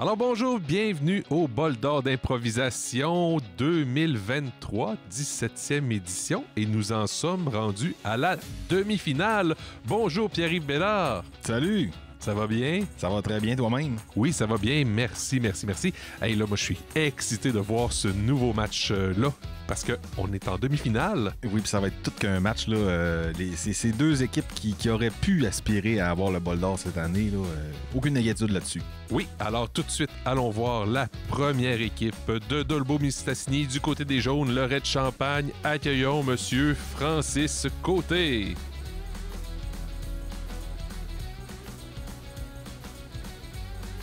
Alors bonjour, bienvenue au Bol d'or d'improvisation 2023, 17e édition, et nous en sommes rendus à la demi-finale. Bonjour Pierre-Yves Bédard. Salut! Ça va bien? Ça va très bien toi-même? Oui, ça va bien, merci. Hey, là, moi, je suis excité de voir ce nouveau match-là, parce qu'on est en demi-finale. Oui, puis ça va être tout qu'un match, là. C'est ces deux équipes qui auraient pu aspirer à avoir le bol d'or cette année, là. Aucune inquiétude là-dessus. Oui, alors tout de suite, allons voir la première équipe de Dolbeau-Mistassini du côté des jaunes, le Red Champagne. Accueillons Monsieur Francis Côté.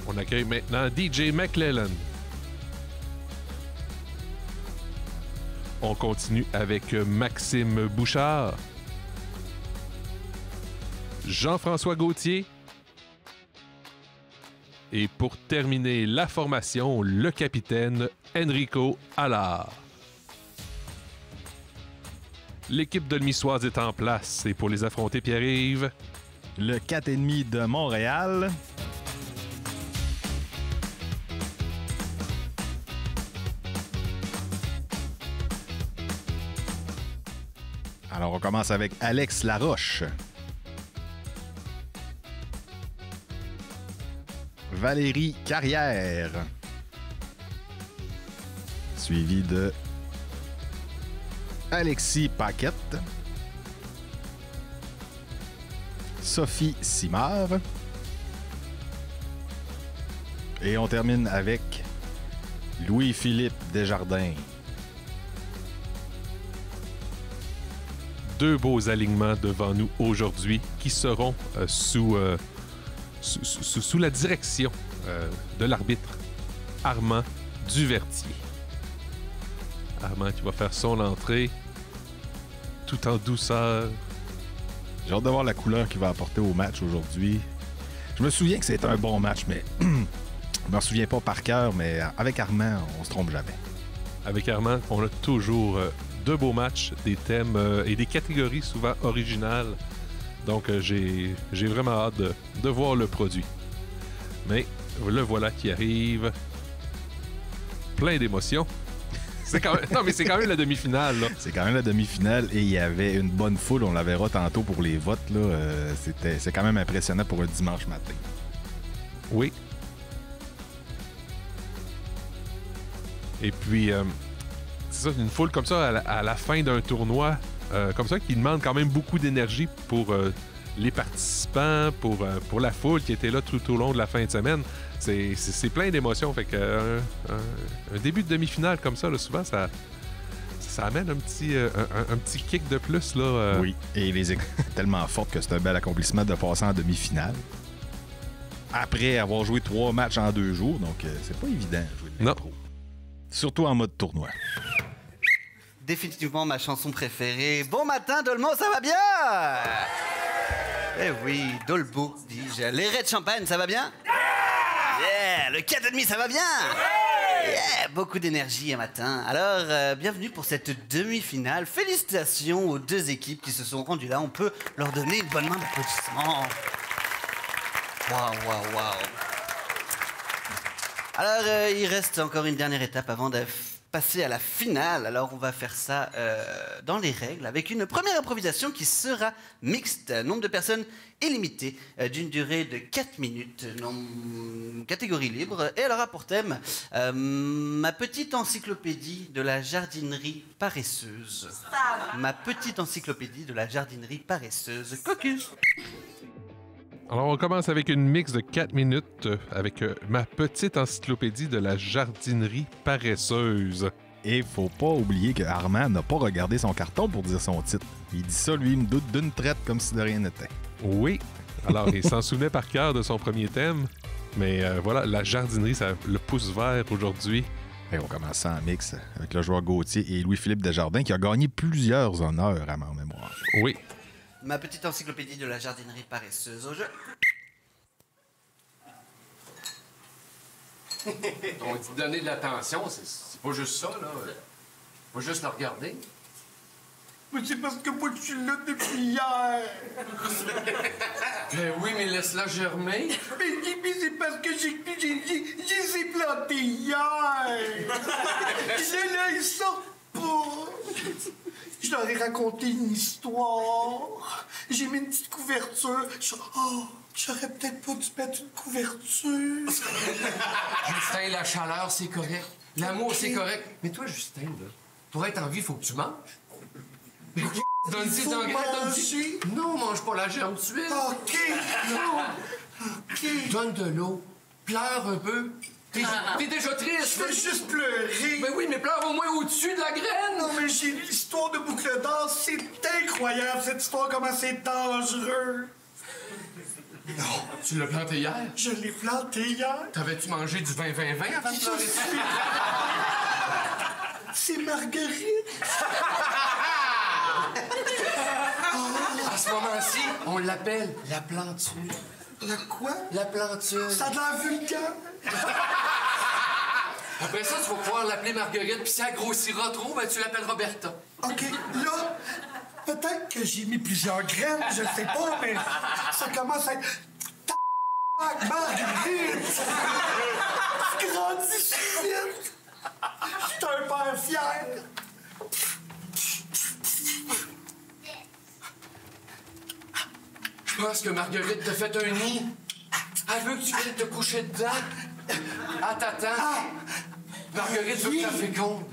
On accueille maintenant DJ McClellan. On continue avec Maxime Bouchard. Jean-François Gauthier. Et pour terminer la formation, le capitaine Enrico Allard. L'équipe de Niçoise est en place. Et pour les affronter, Pierre-Yves. Le 4,5 de Montréal. Alors, on commence avec Alex Laroche. Valérie Carrière. Suivi de Alexis Paquette. Sophie Simard. Et on termine avec Louis-Philippe Desjardins. Deux beaux alignements devant nous aujourd'hui qui seront sous la direction de l'arbitre Armand Duvertier. Armand qui va faire son entrée tout en douceur. J'ai hâte de voir la couleur qu'il va apporter au match aujourd'hui. Je me souviens que c'était un bon match, mais je m'en souviens pas par cœur, mais avec Armand, on se trompe jamais. Avec Armand, on a toujours de beaux matchs, des thèmes et des catégories souvent originales. Donc, j'ai vraiment hâte de voir le produit. Mais le voilà qui arrive. Plein d'émotions. Non, mais c'est quand même la demi-finale, là. C'est quand même la demi-finale et il y avait une bonne foule. On la verra tantôt pour les votes, là. C'est quand même impressionnant pour un dimanche matin. Oui. Et puis, c'est ça, une foule comme ça à la fin d'un tournoi, comme ça, qui demande quand même beaucoup d'énergie pour les participants, pour la foule qui était là tout au long de la fin de semaine. C'est plein d'émotions. Fait que un début de demi-finale comme ça, là, souvent, ça amène un petit kick de plus. Là, Oui, et les équipes tellement fortes que c'est un bel accomplissement de passer en demi-finale. Après avoir joué 3 matchs en 2 jours, donc c'est pas évident de jouer de l'impro. Surtout en mode tournoi. Définitivement ma chanson préférée. Bon matin, Dolmo, ça va bien? Eh oui, Dolbeau, dis-je. Les Red Champagne, ça va bien? Yeah! Le 4,5, ça va bien? Yeah! Beaucoup d'énergie un matin. Alors, bienvenue pour cette demi-finale. Félicitations aux deux équipes qui se sont rendues là. On peut leur donner une bonne main d'applaudissements. Waouh. Alors, il reste encore une dernière étape avant de passer à la finale. Alors, on va faire ça dans les règles avec une première improvisation qui sera mixte. Nombre de personnes illimité, d'une durée de 4 minutes, catégorie libre. Et elle aura pour thème ma petite encyclopédie de la jardinerie paresseuse. Ma petite encyclopédie de la jardinerie paresseuse. Cocus! Alors, on commence avec une mix de 4 minutes avec ma petite encyclopédie de la jardinerie paresseuse. Et faut pas oublier que Armand n'a pas regardé son carton pour dire son titre. Il dit ça, lui, il me doute d'une traite comme si de rien n'était. Oui. Alors, il s'en souvenait par cœur de son premier thème. Mais voilà, la jardinerie, ça le pouce vert aujourd'hui. Et on commence ça en mix avec le joueur Gauthier et Louis-Philippe Desjardins qui a gagné plusieurs honneurs à ma mémoire. Oui. Ma petite encyclopédie de la jardinerie paresseuse au jeu. On dit donner de l'attention, c'est pas juste ça, là. Pas juste le regarder. Mais c'est parce que moi, je suis là depuis hier. Ben oui, mais laisse-la germer. Mais c'est parce que j'ai les ai plantés hier. Là, ils sortent pas. Je leur ai raconté une histoire. J'ai mis une petite couverture. J'aurais peut-être pas dû mettre une couverture. Justin, la chaleur, c'est correct. L'amour, c'est correct. Mais toi, Justin, là, pour être en vie, il faut que tu manges. Mais donne-y d'engrais, donne-y. Non, mange pas la germe tout de suite. OK. Non. OK. Donne de l'eau. Pleure un peu. T'es déjà triste. Je vais juste pleurer. Ben oui, mais pleure au moins au-dessus de la graine. Non, mais j'ai lu l'histoire de Boucle d'Or. C'est incroyable, cette histoire, comment c'est dangereux. Non. Tu l'as planté hier? Je l'ai planté hier. T'avais-tu mangé du 20-20-20 avant de pleurer ça? C'est Marguerite. À ce moment-ci, on l'appelle la plantule. La quoi? La plantule. Ça a l'air vulgaire. Après ça, tu vas pouvoir l'appeler Marguerite, puis si elle grossira trop, ben tu l'appelleras Bertha. OK, là, peut-être que j'ai mis plusieurs graines, je sais pas, mais ça commence à être... Marguerite! Tu grandis vite! Je suis un père fier! Je pense que Marguerite t'a fait un nid. Elle veut que tu viennes te coucher dedans. Elle t'attend. Marguerite veut que tu la fécondes.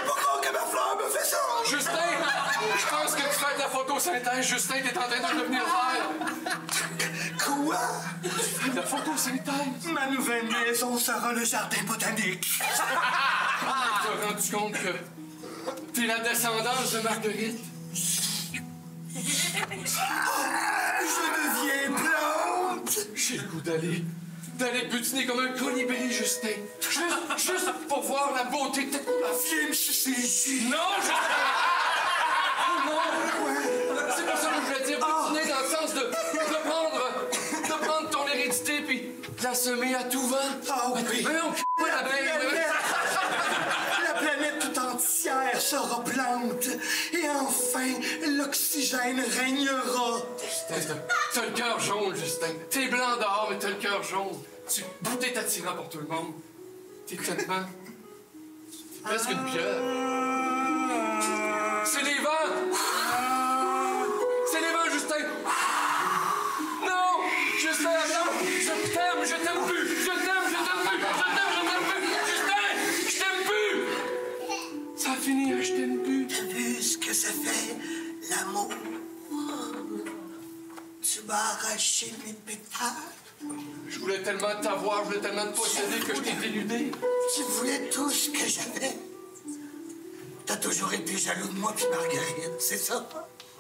Pourquoi que ma fleur me fait ça? Justin, je pense que tu fais de la photosynthèse. Justin, t'es en train de devenir vert. Quoi? Tu fais de la photosynthèse. Ma nouvelle maison sera le jardin botanique. Tu t'es rendu compte que t'es la descendance de Marguerite. Je deviens plante. J'ai le goût d'aller butiner comme un colibri, Justin. Juste pour voir la beauté de ta... Viens me sucer les jus. Non, Justin! Non! C'est pas ça que je voulais dire. Butiner dans le sens de prendre ton hérédité puis de la semer à tout vent. Ah oui. Mais on pas l'abeille. La planète tout entière sera plante. Et enfin, l'oxygène régnera. Justin, t'as le cœur jaune, Justin. T'es blanc dehors, mais t'as le cœur jaune. T'es attirant pour tout le monde. T'es tellement... presque une pieuvre. C'est les vents! C'est les vents, Justin! Non! Justin, attends! Je t'aime, je t'aime plus! Je t'aime, je t'aime plus! Je t'aime, je t'aime plus! Justin! Je t'aime plus! Ça a fini, hein, je t'aime plus! T'as vu ce que ça fait, l'amour? Tu m'as arraché mes pétales. Je voulais tellement t'avoir, je voulais tellement te posséder que je t'ai dénudé. Tu voulais tout ce que j'avais. T'as toujours été jaloux de moi puis Marguerite, c'est ça?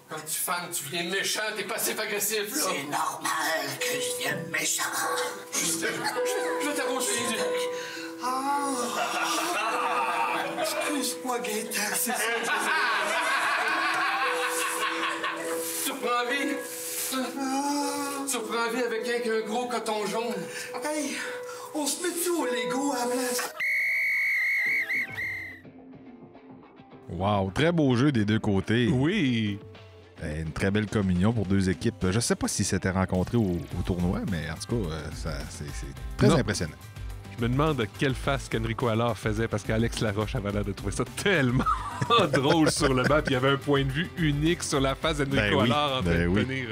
Quand tu fanes, tu viens méchant, t'es passif-agressif, là. C'est normal que je vienne méchant. Je vais t'arroser. Excuse-moi, Gaëtan, c'est ça. Tu reprends vie? Tu reprends vie avec un gros coton jaune. Hey, on se met-tu au Lego à la place? Wow, très beau jeu des deux côtés. Oui! Une très belle communion pour deux équipes. Je sais pas s'ils s'étaient rencontrés au tournoi, mais en tout cas, c'est très impressionnant. Je me demande quelle face qu'Enrico Allard faisait parce qu'Alex Laroche avait l'air de trouver ça tellement drôle sur le banc. Puis il y avait un point de vue unique sur la face d'Enrico Allard en train de tenir.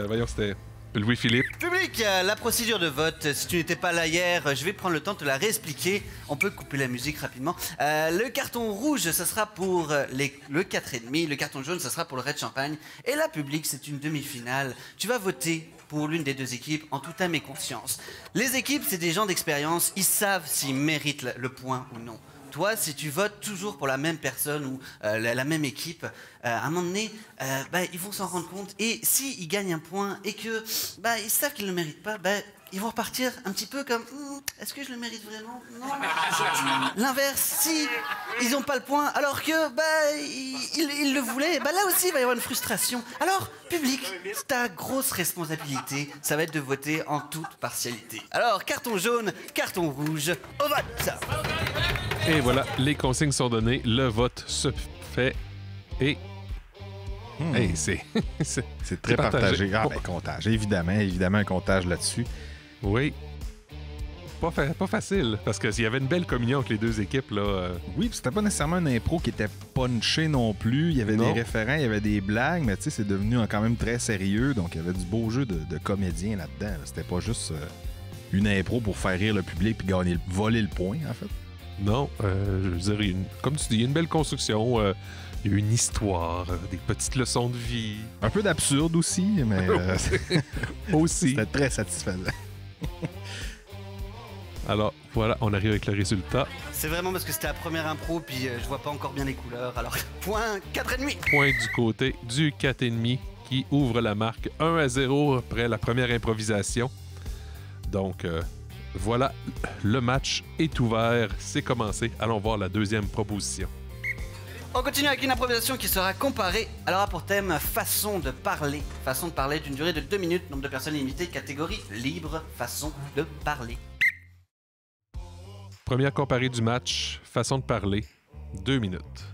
Voyons, c'était Louis-Philippe. Public, la procédure de vote, si tu n'étais pas là hier, je vais prendre le temps de te la réexpliquer. On peut couper la musique rapidement. Le carton rouge, ça sera pour le 4,5. Le carton jaune, ça sera pour le Red Champagne. Et la public, c'est une demi-finale. Tu vas voter pour l'une des deux équipes en toute âme et conscience. Les équipes, c'est des gens d'expérience. Ils savent s'ils méritent le point ou non. Toi, si tu votes toujours pour la même personne ou la même équipe, à un moment donné, ils vont s'en rendre compte. Et s'ils gagnent un point et que ils savent qu'ils ne le méritent pas, ils vont repartir un petit peu comme est-ce que je le mérite vraiment? Non. L'inverse, si ils n'ont pas le point, alors que ils le voulaient, là aussi il va y avoir une frustration. Alors, public, ta grosse responsabilité, ça va être de voter en toute partialité. Alors, carton jaune, carton rouge, au vote. Et voilà, les consignes sont données, le vote se fait et... Hey, c'est très partagé. Ah, comptage. Évidemment un comptage là-dessus. Oui. Pas facile, parce qu'il y avait une belle communion entre les deux équipes. Là. Oui, c'était pas nécessairement un impro qui était punché non plus. Il y avait des référents, il y avait des blagues, mais c'est devenu quand même très sérieux. Donc, il y avait du beau jeu de comédiens là-dedans. C'était pas juste une impro pour faire rire le public puis voler le point, en fait. Non, je veux dire, comme tu dis, il y a une belle construction. Il y a une histoire, des petites leçons de vie. Un peu d'absurde aussi, mais aussi. C'était très satisfaisant. Alors, voilà, on arrive avec le résultat. C'est vraiment parce que c'était la première impro, puis je vois pas encore bien les couleurs. Alors, point 4,5. Point du côté du 4,5 qui ouvre la marque 1-0 après la première improvisation. Donc, voilà, le match est ouvert, c'est commencé. Allons voir la deuxième proposition. On continue avec une improvisation qui sera comparée. Alors, a pour thème façon de parler. Façon de parler d'une durée de 2 minutes, nombre de personnes limitées, catégorie libre, façon de parler. Première comparée du match, façon de parler, 2 minutes.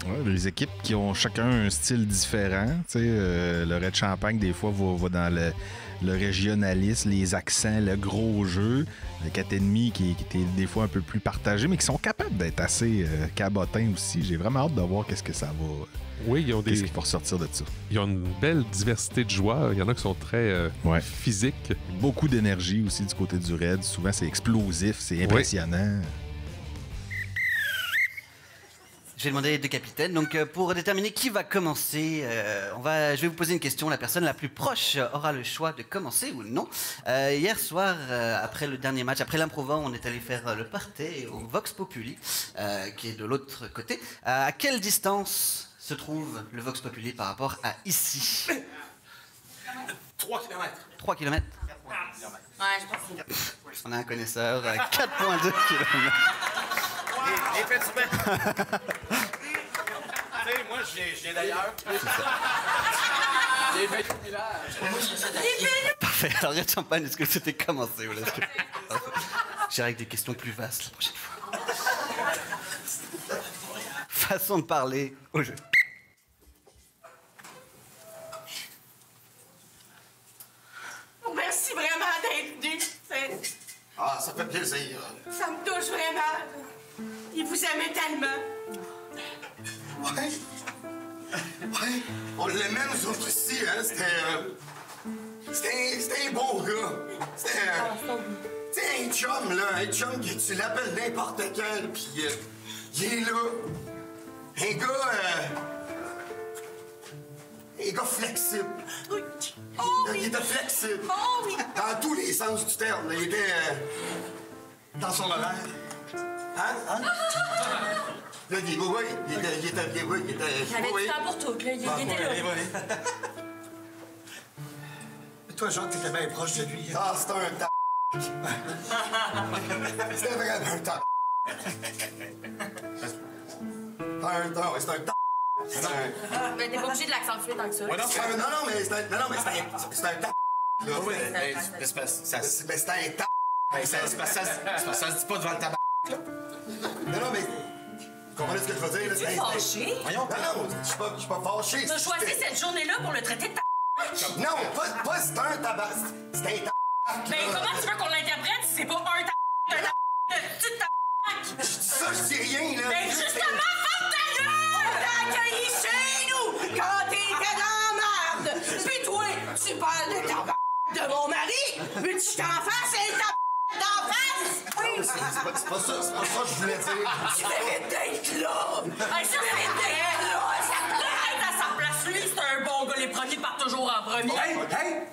Ouais, les équipes qui ont chacun un style différent. Le Red Champagne, des fois, va dans le régionalisme, les accents, le gros jeu. Le 4,5 qui était des fois un peu plus partagé, mais qui sont capables d'être assez cabotins aussi. J'ai vraiment hâte de voir qu'est-ce que ça va... Oui, qu'est-ce qui va ressortir de ça. Ils ont une belle diversité de joueurs. Il y en a qui sont très physiques. Beaucoup d'énergie aussi du côté du Red. Souvent, c'est explosif, c'est impressionnant. Je vais demander les deux capitaines. Donc, pour déterminer qui va commencer, je vais vous poser une question. La personne la plus proche aura le choix de commencer ou non. Hier soir, après le dernier match, après l'improvant, on est allé faire le party au Vox Populi, qui est de l'autre côté. À quelle distance se trouve le Vox Populi par rapport à ici? 3 km. 3 km? Ouais, je pense. On a un connaisseur à 4,2 km. Les faits souvent. Tu sais, moi, je viens d'ailleurs. J'ai fait du village. Parfait. Alors, Red Champagne, est-ce que c'était commencé? Ou est-ce que... J'irai avec des questions plus vastes la prochaine fois. Façon de parler au jeu. Merci vraiment d'être venu. Ah, ça fait plaisir. Ça me touche vraiment. Il vous aimait tellement. Ouais. Ouais. On l'aimait, nous autres aussi, hein. C'était un bon gars. C'était un chum, là. Un chum que tu l'appelles n'importe quand, puis il est là. Un gars flexible. Oui. Oh, oui. Il était flexible. Oh, oui. Dans tous les sens du terme. Il était dans son horaire. Hein? Là, il était. Il avait du temps pour tout, là. Il était là. Toi, Jacques, t'étais bien proche de lui. Ah, c'était un temps. C'était vraiment un temps. C'est un temps. Mais t'es pas obligé de l'accentuer tant que ça. Non, mais c'est un temps. Oui, mais c'est un temps. Ça se dit pas devant le tabac. Non, mais. Comprenez ce que je veux dire? Tu es fâché? Voyons. Non, je suis pas fâché. Tu as choisi cette journée-là pour le traiter de Non, pas c'est un tabac. C'est un tabac. Mais comment tu veux qu'on l'interprète si c'est pas un tabac? C'est un petit tabac? Je dis ça, je dis rien, là. Mais justement, ferme ta gueule! On t'a accueilli chez nous quand t'étais dans la merde! Puis toi, tu parles de tabac de mon mari? Veux-tu t'en fasses un tabac d'en face? Oui! C'est pas ça que je voulais dire. Tu mérites d'être là! Hey, ça mérite d'être là! Ça plaît à sa place! Lui, c'est un bon gars. Les premiers partent toujours en premier. Hey,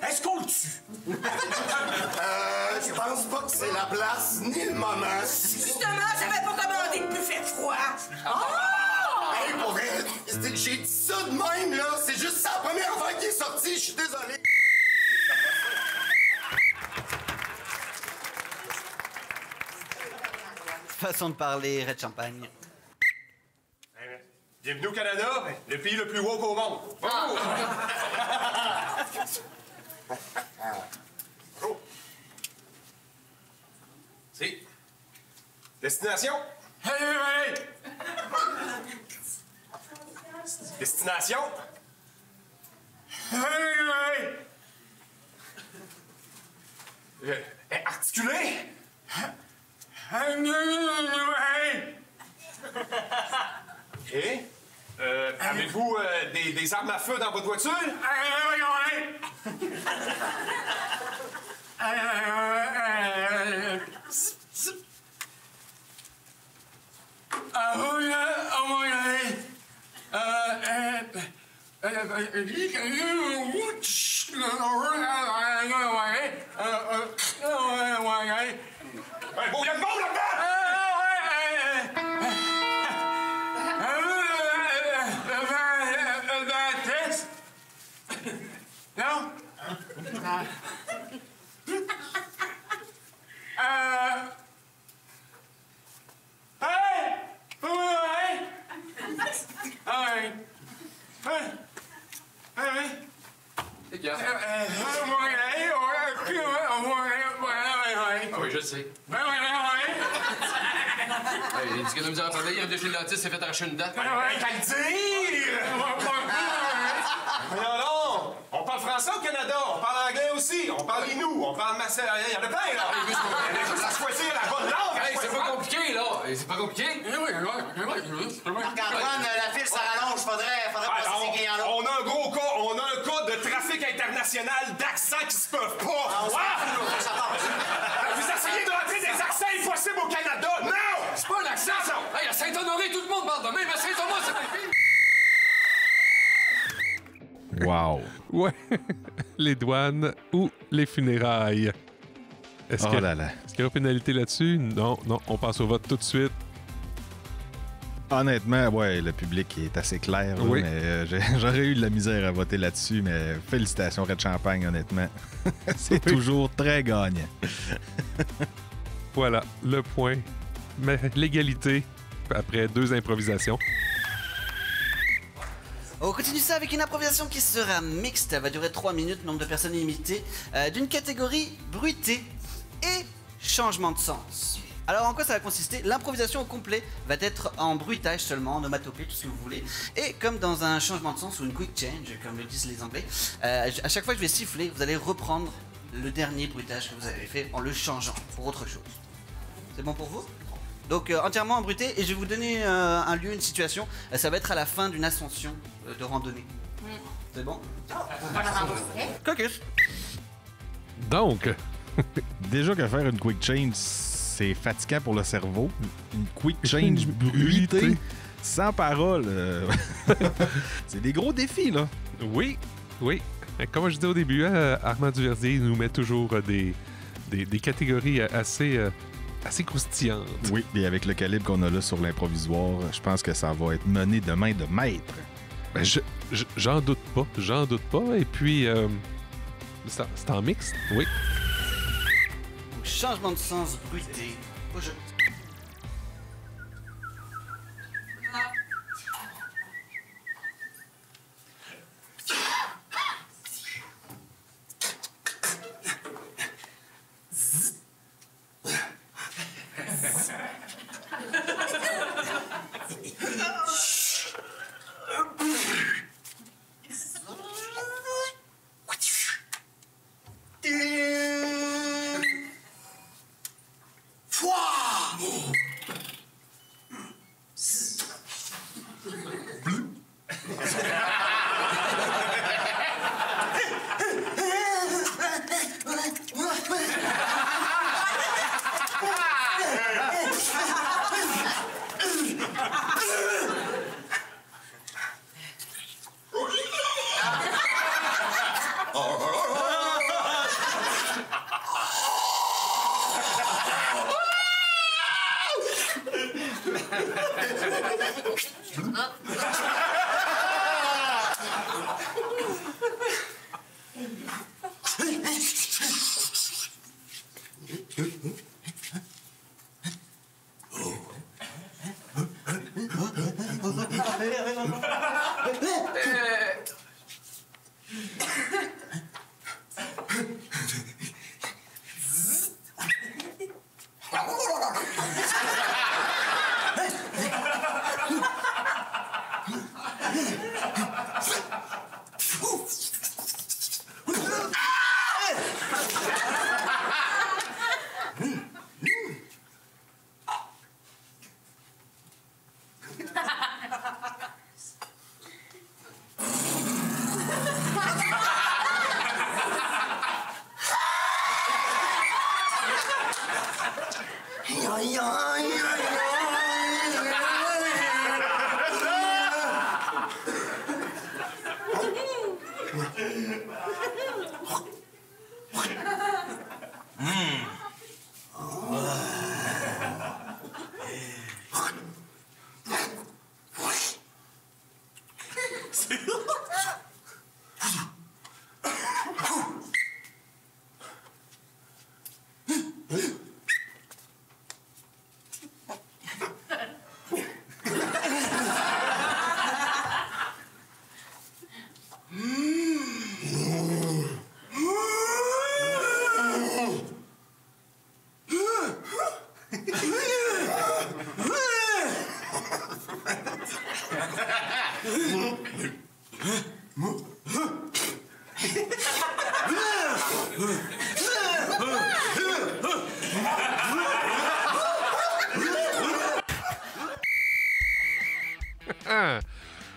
est-ce qu'on le tue? Je pense pas que c'est la place ni le moment. Justement, j'avais pas commandé de buffet froid. Oh! Hey, pour vrai, j'ai dit ça de même, là. C'est juste la première fois qu'il est sorti. Je suis désolé. façon de parler, Red Champagne. Bienvenue au Canada, le pays le plus woke au monde. Oh! Oh. Si. Destination? Destination? Articulé? OK. Avez-vous des armes à feu dans votre voiture? Bon, il y a de monde là-dedans! Non? Ah oui, je le sais. Il dit qu'il a de la misère à parler, il est chez le dentiste, s'est fait arracher une dent. Qu'à le dire! Voyons donc! On parle français au Canada, on parle anglais aussi, on parle Inou, on parle Massa... Il y en a plein, là! Ça se choisir la bonne langue! Hey, c'est pas compliqué, là! C'est pas compliqué? Regarde, la file, ça rallonge. Faudrait passer ces clients-là. On a un gros cas, on a un cas de trafic international d'accents qui se peuvent pas! Vous essayez de rentrer des accents impossibles au Canada! Non! C'est pas un accent! Hey, à Saint-Honoré, tout le monde parle de même, à Saint-Thomas, c'est pas pire! Wow. Ouais. Les douanes ou les funérailles. Est-ce Oh qu'il là là. y aura pénalité là-dessus? Non, on passe au vote tout de suite. Honnêtement, ouais, le public est assez clair, là, Oui. mais j'aurais eu de la misère à voter là-dessus, mais félicitations, Red Champagne, honnêtement. C'est toujours très gagnant. Voilà, le point. Mais l'égalité après 2 improvisations. On continue ça avec une improvisation qui sera mixte. Elle va durer 3 minutes, nombre de personnes illimité, d'une catégorie bruitée et changement de sens. Alors en quoi ça va consister? L'improvisation au complet va être en bruitage seulement, en onomatopée, tout ce que vous voulez. Et comme dans un changement de sens ou une quick change, comme le disent les Anglais, à chaque fois que je vais siffler, vous allez reprendre le dernier bruitage que vous avez fait en le changeant pour autre chose. C'est bon pour vous? Donc entièrement embruté, et je vais vous donner un lieu, une situation. Ça va être à la fin d'une ascension de randonnée. C'est bon? Caucus. Donc, Déjà que faire une quick change, c'est fatigant pour le cerveau. Une quick change bruitée, sans parole. C'est des gros défis, là. oui. Comme je disais au début, Armand Duverdier nous met toujours des catégories assez croustillantes. Oui, et avec le calibre qu'on a là sur l'improvisoire, je pense que ça va être mené de main de maître. Ben, j'en doute pas. Et puis, c'est en mixte, oui. Donc, changement de sens bruité au jeu. Pouah!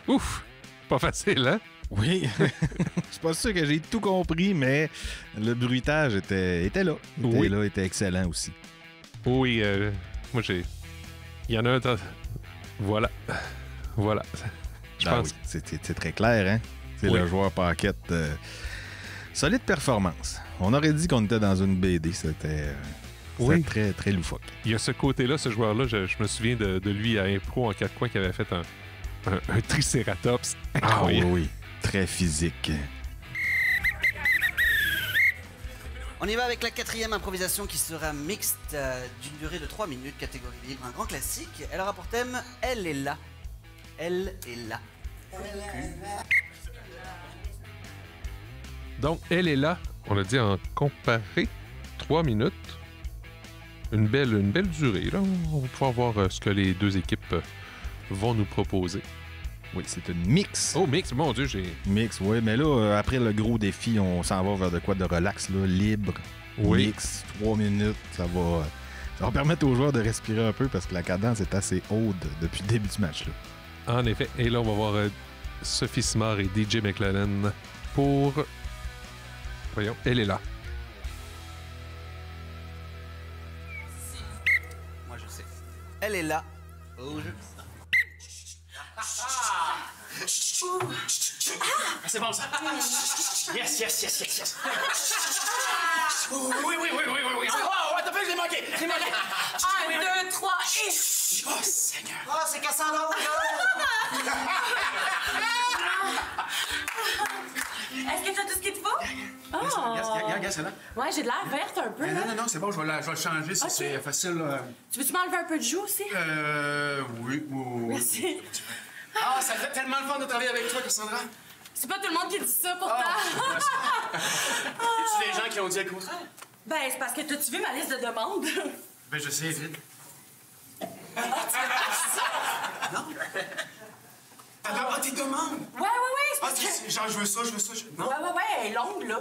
Ouf! Pas facile, hein? Oui. Je suis pas sûr que j'ai tout compris, mais le bruitage était là. Était excellent aussi. Oui, moi j'ai... Il y en a un... Voilà. Voilà. Je pense. Oui. C'est très clair, hein? C'est le joueur Paquette. Solide performance. On aurait dit qu'on était dans une BD. C'était très, très loufoque. Il y a ce côté-là, ce joueur-là, je me souviens de lui à Impro en 4 coins qui avait fait un Triceratops. Ah oui. Très physique. On y va avec la 4e improvisation qui sera mixte d'une durée de 3 minutes, catégorie libre, un grand classique. Elle aura pour thème « Elle est là ». Elle est là. Donc, elle est là. On a dit en comparé 3 minutes. Une belle durée. Là. On va pouvoir voir ce que les deux équipes vont nous proposer. Oui, c'est une mix. Oh, mix, mon Dieu, j'ai... Mix, oui, mais là, après le gros défi, on s'en va vers de quoi de relax, là, libre. Oui. Mix, 3 minutes, ça va permettre aux joueurs de respirer un peu parce que la cadence est assez haute depuis le début du match, là. En effet. Et là, on va voir Sophie Smart et DJ McLennan pour... Voyons, elle est là. Moi, je sais. Elle est là. Rouge. C'est bon, ça. Yes. Oui. Oh, attends, je l'ai manqué. 1, 2, 3 et... Oh, Seigneur. Oh, c'est Cassandra, Est-ce que tu as tout ce qu'il te faut? Regarde, c'est là. Ouais, j'ai de l'air verte un peu. Là. Non, c'est bon, je vais le changer si c'est facile. Tu veux-tu m'enlever un peu de joue aussi? Oui. Merci. Ah, ça fait tellement le fun de travailler avec toi, Cassandra. C'est pas tout le monde qui dit ça pourtant. Y a-tu des gens qui ont dit le contraire? Ben, c'est parce que t'as-tu vu ma liste de demandes? Ben, je sais, vite. Non? Tes demandes? Ouais, c'est parce que... Genre, je veux ça. Non? Ouais, elle est longue, là.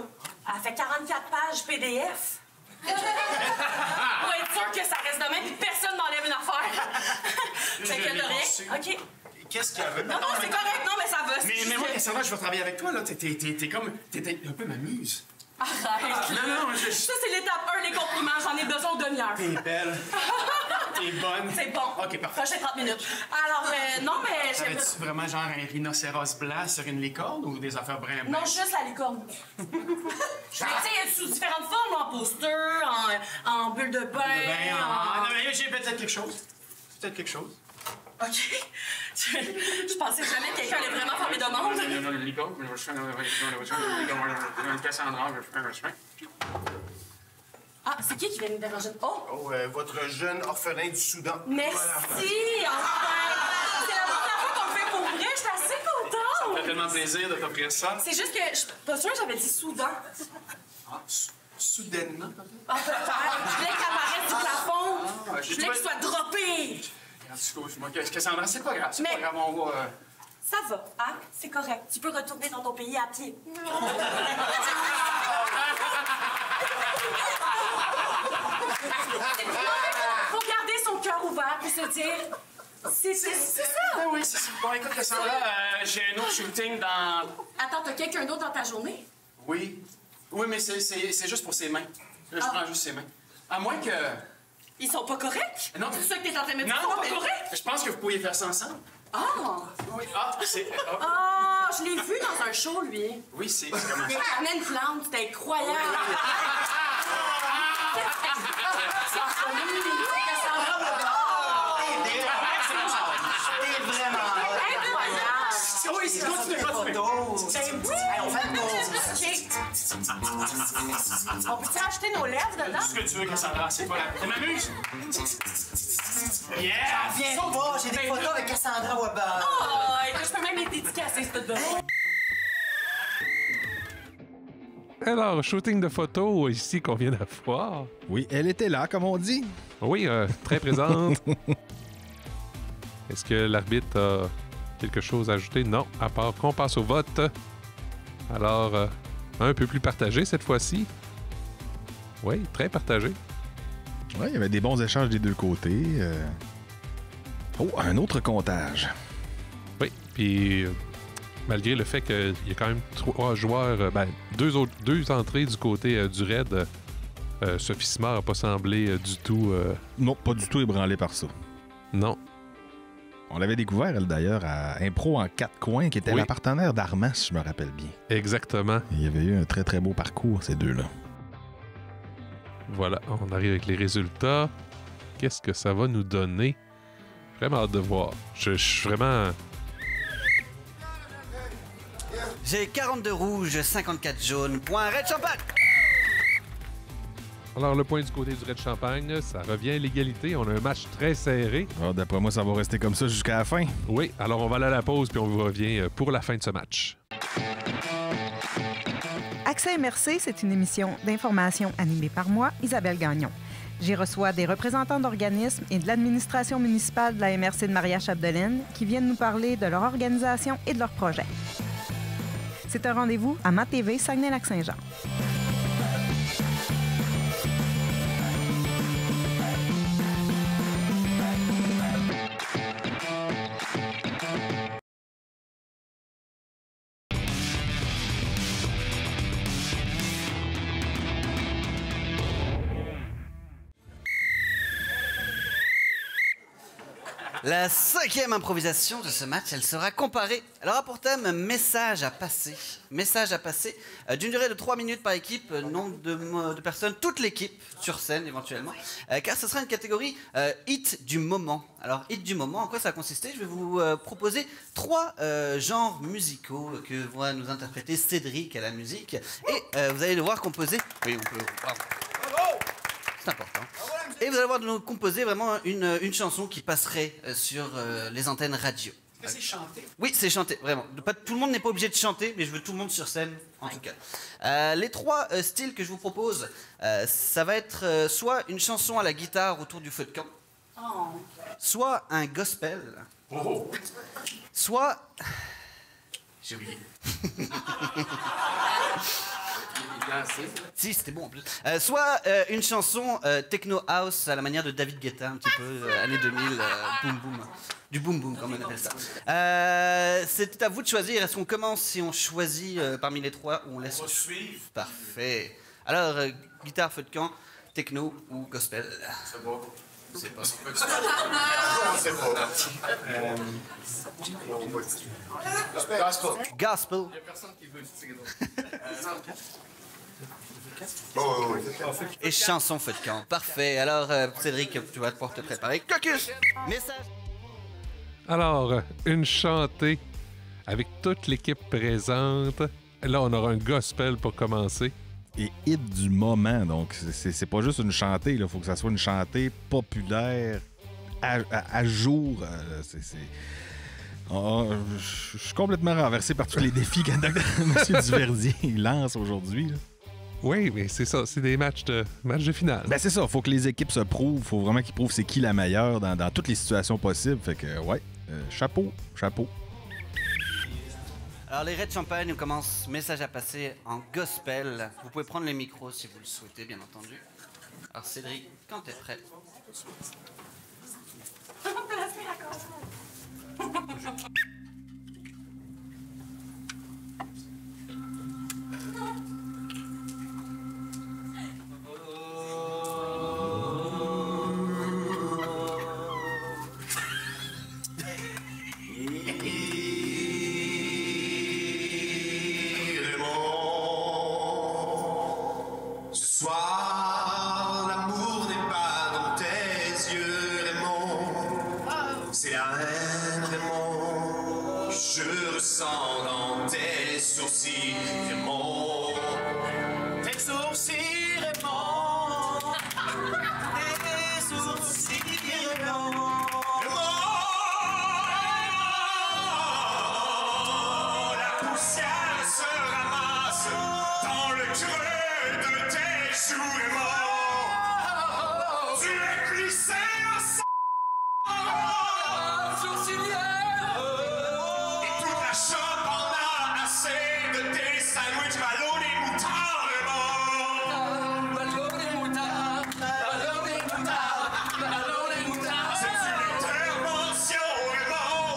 Elle fait 44 pages PDF. Pour être sûr que ça reste de même et personne n'enlève une affaire. Fait que de rien. OK. Qu'est-ce qu'il y avait? Non, c'est correct. Non, mais ça va. Mais moi, Cassandra, je veux travailler avec toi, là. T'es un peu ma muse. Arrête. Non, Ça, c'est l'étape 1, les compliments. J'en ai besoin de demi-heure. T'es belle. T'es bonne. C'est bon. OK, parfait. Prochain 30 minutes. Alors, non, mais... T'avais-tu vraiment genre un rhinocéros blanc sur une licorne ou des affaires brun? Non, juste la licorne. Mais tu sais, il y a sous différentes formes, en poster, en bulle de bain, Non, mais j'ai peut-être quelque chose. OK. Je pensais jamais que quelqu'un allait vraiment faire mes demandes. Une licorne, Cassandra, Ah, c'est qui vient nous déranger? Oh, votre jeune orphelin du Soudan. Merci, enfin! C'est la première fois qu'on le fait pour vrai, j'étais assez Ça me contente. fait tellement plaisir de t'offrir ça. C'est juste que je suis pas sûre que j'avais dit soudain. Ah, soudainement, peut-être? Ah, peut-être. Je voulais qu'elle m'arrête du plafond. Ah, Je voulais qu'il soit droppé. Excuse-moi, Cassandra, c'est pas grave, c'est Mais- pas grave, on va... Ça va, hein? C'est correct. Tu peux retourner dans ton pays à pied. Faut garder son cœur ouvert et se dire... C'est ça! Ah oui, c'est ça. Bon, écoute, Cassandra, j'ai un autre shooting dans... Attends, t'as quelqu'un d'autre dans ta journée? Oui. Oui, mais c'est juste pour ses mains. Là, je prends juste ses mains. À moins que... Ils sont pas corrects? Non. C'est ça que t'es en train de me dire? Ils Non, sont pas mais corrects? je pense que vous pourriez faire ça ensemble. Ah! Oui. Ah, c'est... Ah, je l'ai vu dans un show, lui. Oui, c'est comment Il ça? incarnait une plante, c'était incroyable. T'es vraiment Incroyable. Oui, c'est continue. photos. Ben oui! Hey, on fait une pause. On peut-tu acheter nos lèvres dedans? Ce que tu veux, Cassandra, c'est pas la... Ça m'amuse. Yeah! Viens pas, j'ai des photos avec Cassandra Wabal. Oh, écoute, je peux même les dédicacer, cette de Alors, shooting de photos ici qu'on vient d'avoir. Oui, elle était là, comme on dit. Oui, très présente. Est-ce que l'arbitre a quelque chose à ajouter? Non, à part qu'on passe au vote. Alors, un peu plus partagé cette fois-ci. Oui, très partagé. Oui, il y avait des bons échanges des deux côtés. Oh, un autre comptage. Oui, puis malgré le fait qu'il y a quand même 3 joueurs, deux entrées du côté du raid, Sophie Simard n'a pas semblé du tout... Non, pas du tout ébranlé par ça. non. On l'avait découvert, elle, d'ailleurs, à Impro en 4 coins, qui était Oui. la partenaire d'Armand, si je me rappelle bien. Exactement. Il y avait eu un très, très beau parcours, ces deux-là. Voilà, on arrive avec les résultats. Qu'est-ce que ça va nous donner? Vraiment hâte de voir. Je suis vraiment... J'ai 42 rouges, 54 jaunes. Point Red Champagne. Alors, le point du côté du Red Champagne, ça revient à l'égalité. On a un match très serré. Alors, d'après moi, ça va rester comme ça jusqu'à la fin. Oui, alors on va aller à la pause, puis on vous revient pour la fin de ce match. Accès MRC, c'est une émission d'information animée par moi, Isabelle Gagnon. J'y reçois des représentants d'organismes et de l'administration municipale de la MRC de Maria-Chapdelaine qui viennent nous parler de leur organisation et de leurs projets. C'est un rendez-vous à MaTV Saguenay-Lac-Saint-Jean. La 5e improvisation de ce match, elle sera comparée. Elle aura pour thème message à passer. Message à passer d'une durée de 3 minutes par équipe, nombre de personnes, toute l'équipe sur scène éventuellement. Car ce sera une catégorie hit du moment. Alors hit du moment, en quoi ça va consister? Je vais vous proposer 3 genres musicaux que va nous interpréter Cédric à la musique. Et vous allez devoir composer... Oui, on peut... Bravo. C'est important. Et vous allez devoir nous composer vraiment une chanson qui passerait sur les antennes radio. Est-ce que c'est chanté? Oui, c'est chanté, vraiment. Tout le monde n'est pas obligé de chanter, mais je veux tout le monde sur scène, en tout cas. Les 3 styles que je vous propose, ça va être soit une chanson à la guitare autour du feu de camp, soit un gospel, soit... J'ai oublié. Si, c'était bon en plus. Soit une chanson techno house à la manière de David Guetta, un petit peu, années 2000, boom boom. Du boom boom, comme on appelle ça. C'est à vous de choisir. Est-ce qu'on commence si on choisit parmi les 3 ou on laisse. On va suivre. Parfait. Alors, guitare, feu de camp, techno ou gospel? C'est bon. C'est pas. C'est pas. Gospel. Gospel. Il y a personne qui veut tirer Et chanson feu de camp. Parfait. Alors, Cédric, tu vas pouvoir te préparer. Caucus! Message. Alors, une chantée avec toute l'équipe présente. Là, on aura un gospel pour commencer. Et hit du moment, donc c'est pas juste une chantée, il faut que ça soit une chantée populaire, à jour. Je suis complètement renversé par tous les défis que M. Duverdier lance aujourd'hui. Là. Oui, mais c'est ça. C'est des matchs de finale. Ben c'est ça. Faut que les équipes se prouvent. Faut vraiment qu'ils prouvent c'est qui la meilleure dans toutes les situations possibles. Fait que, ouais, chapeau. Alors, les Raids Champagne, on commence message à passer en gospel. Vous pouvez prendre le micro si vous le souhaitez, bien entendu. Alors, Cédric, quand t'es prêt. Ce soir, l'amour n'est pas dans tes yeux, Raymond. C'est la haine, Raymond. Je ressens dans tes sourcils, Raymond. Tes sourcils, Raymond. Tes sourcils, Raymond. La poussière se ramasse dans le creux de tes joues, Raymond. Tu es glissé en sourcilière. Et toute la chope en a assez de tes sandwichs ballonnés moutards, Raymond. Ballonnés moutards, ballonnés moutards, ballonnés moutards. C'est une intervention, Raymond.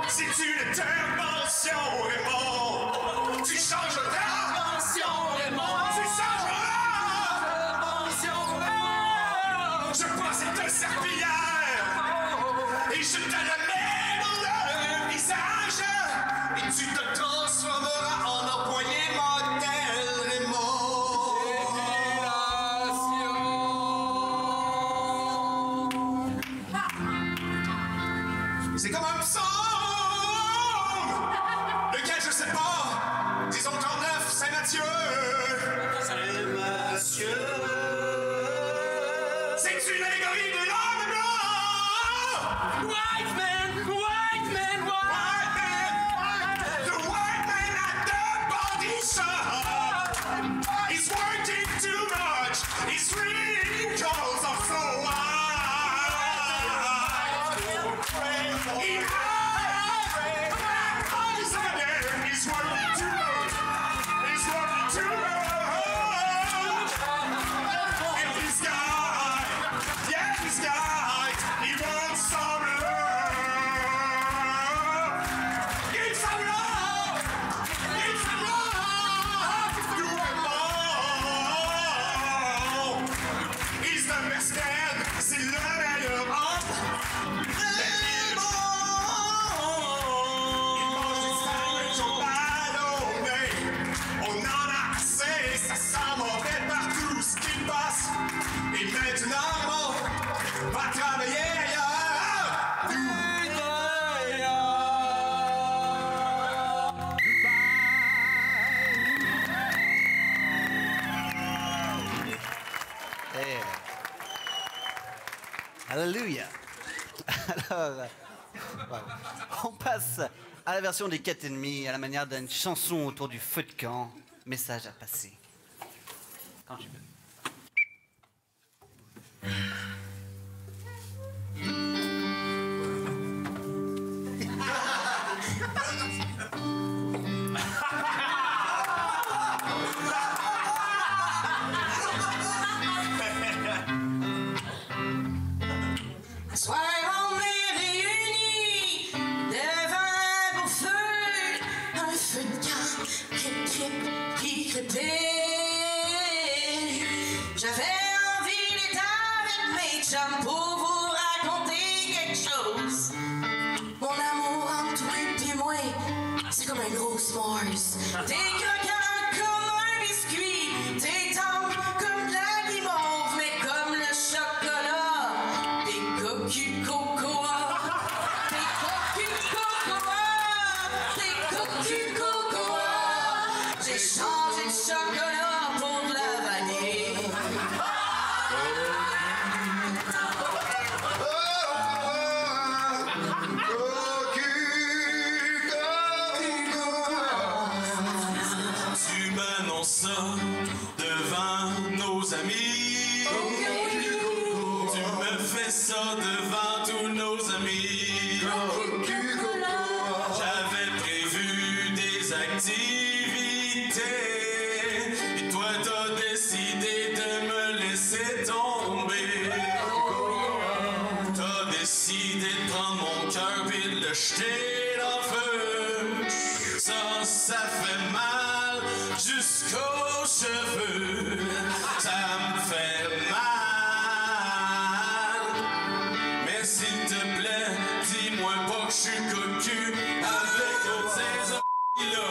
C'est une intervention, Raymond. Tu changeras. Tu changeras. Je prends cette serpillière et je te la mets dans le visage et tu te transformeras en employé modèle, Raymond. C'est comme un psaume, lequel je sais pas, disons 39, Saint-Matthieu. Saint-Matthieu. C'est une allégorie de l'homme blanc. White man, white man, white man. The white man at the body shop. He's working too much. His wrinkles are so wide. He's over there. He's working too much. He's working too much. And this guy, yeah, this guy, he wants some love. Give some love. Give some love to Raymond. He's the best man, c'est le meilleur homme. Raymond. Il mange des sandwichs au ballonné. On en a assez, ça sent mauvais partout ce qui passe. Et maintenant, on va travailler ailleurs. Hey. Alléluia. Alors, on passe à la version des 4 ennemis, à la manière d'une chanson autour du feu de camp. Message à passer. Quand tu veux. Soir, on est réunis devant un beau feu, un feu de camp qui crépait. J'avais envie d'être avec mes chums pour vous raconter quelque chose. Mon amour entre toi et moi, c'est comme un gros s'mores. T'es croquant comme un biscuit, t'es tendre comme de la guimauve, mais comme le chocolat, t'es cocu cocoa. T'es cocu cocoa, t'es cocu cocoa. J'ai changé de chocolat pour de la vanille. Cocu Et toi, t'as décidé de me laisser tomber. T'as décidé de prendre mon cœur et de le jeter dans le feu. Ça fait mal jusqu'aux cheveux. Ça me fait mal. Mais s'il te plaît, dis-moi pas que je suis cocu avec toutes ces là.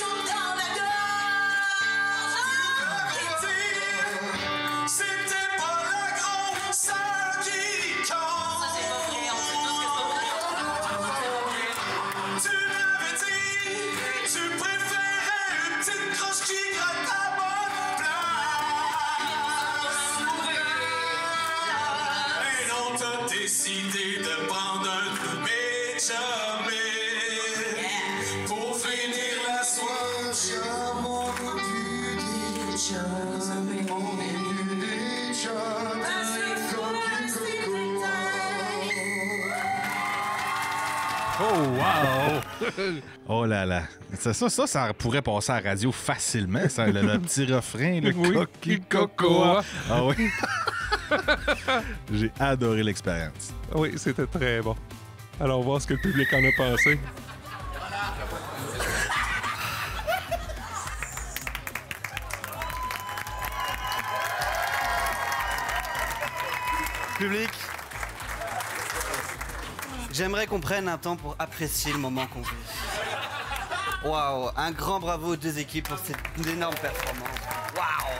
Dans la gorge. C'était pas la grande sœur qui compte. Tu m'avais dit, tu préférais une petite croche qui gratte ta bonne place. Et non, t'as décidé de prendre un de mes chumés pour finir la soirée. Oh, wow! Oh là là. Ça pourrait passer à la radio facilement, ça, le petit refrain, le Oui, coqui cocoa. Ah oui. J'ai adoré l'expérience. Oui, c'était très bon. Alors, voir ce que le public en a pensé. Public, j'aimerais qu'on prenne un temps pour apprécier le moment qu'on vit. Waouh, un grand bravo aux deux équipes pour cette énorme performance. Waouh.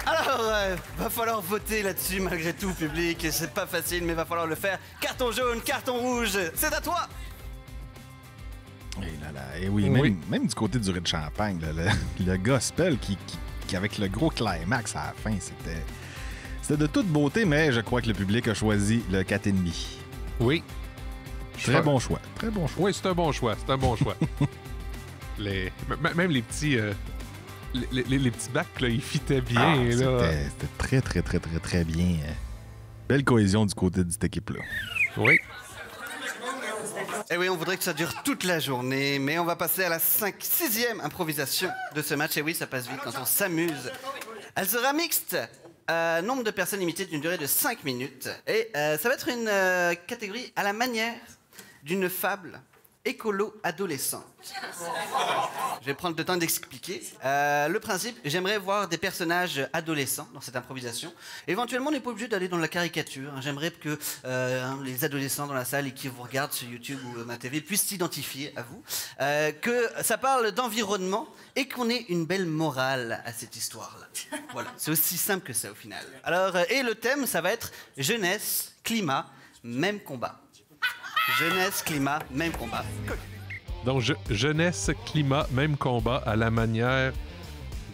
Alors, va falloir voter là-dessus malgré tout, public. C'est pas facile, mais va falloir le faire. Carton jaune, carton rouge, c'est à toi. Et là là, et oui, même du côté du Red Champagne, là, le gospel qui avec le gros climax à la fin, c'était de toute beauté, mais je crois que le public a choisi le 4,5. Oui. Très bon choix. Très bon choix. Oui, c'est un bon choix. C'est un bon choix. Même les petits... les petits bacs, là, ils fitaient bien. C'était très, très, très, très, très bien. Belle cohésion du côté de cette équipe-là. Oui. Et oui, on voudrait que ça dure toute la journée, mais on va passer à la 6e improvisation de ce match. Et oui, ça passe vite quand on s'amuse. Elle sera mixte. Nombre de personnes limitées d'une durée de 5 minutes. Et ça va être une catégorie à la manière d'une fable écolo-adolescente. Je vais prendre le temps d'expliquer. Le principe, j'aimerais voir des personnages adolescents dans cette improvisation. Éventuellement, on n'est pas obligé d'aller dans la caricature. J'aimerais que les adolescents dans la salle et qui vous regardent sur YouTube ou ma TV puissent s'identifier à vous. Que ça parle d'environnement et qu'on ait une belle morale à cette histoire-là. Voilà, c'est aussi simple que ça au final. Alors, et le thème, ça va être jeunesse, climat, même combat. Jeunesse, climat, même combat. Donc, jeunesse, climat, même combat à la manière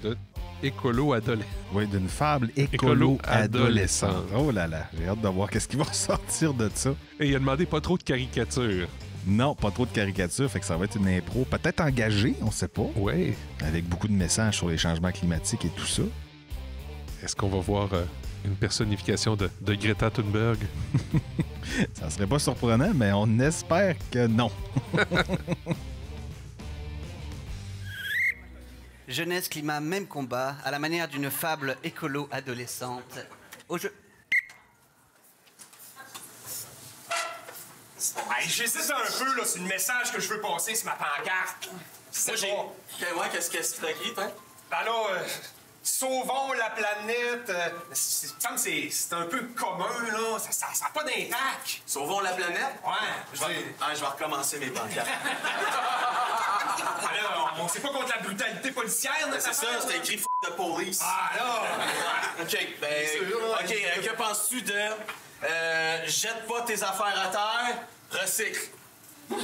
de écolo-adolescent. Oui, d'une fable écolo-adolescente. Oh là là, j'ai hâte de voir qu'est-ce qui va ressortir de ça. Et il a demandé pas trop de caricatures. Non, pas trop de caricatures, fait que ça va être une impro peut-être engagée, on sait pas. Oui. Avec beaucoup de messages sur les changements climatiques et tout ça. Est-ce qu'on va voir une personnification de Greta Thunberg? Ça serait pas surprenant, mais on espère que non. Jeunesse, climat, même combat, à la manière d'une fable écolo-adolescente. Au jeu. Hey, j'hésite un peu là, sur le message que je veux passer sur ma pancarte. Moi, j'ai. Ouais, qu'est-ce que t'as écrit, toi? Ben là, Sauvons la planète. Il me semble que c'est un peu commun, là. Ça n'a pas d'impact. Sauvons la planète? Ouais. Je vais recommencer mes pancartes. Alors, on sait pas contre la brutalité policière, C'est ça, c'était écrit f*** de police. Ah, là! OK, que penses-tu de jette pas tes affaires à terre, recycle? Ouais.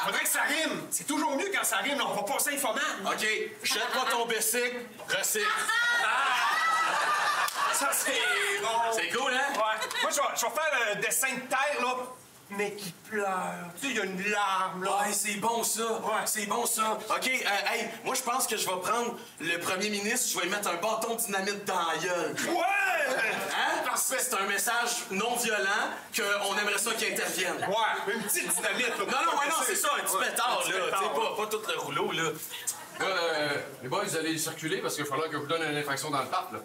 Faudrait que ça rime. C'est toujours mieux quand ça rime, là. On va passer informant. OK, jette pas ton bicycle, recycle. Ça, c'est bon. C'est cool, hein? Ouais. Moi, je vais faire un dessin de terre, là, mais qui pleure. Tu sais, il y a une larme, là. Ouais, c'est bon, ça. Ouais. C'est bon, ça. OK, hey, moi, je pense que je vais prendre le premier ministre, je vais lui mettre un bâton de dynamite dans la gueule. Ouais! Hein? C'est un message non violent qu'on aimerait ça qu'il intervienne. Ouais, une petite dynamite, là. Non, c'est ça, un petit pétard, là. Tu sais, pas tout le rouleau, là. Les boys, vous allez circuler parce qu'il va falloir que je vous donne une infraction dans le parc, là.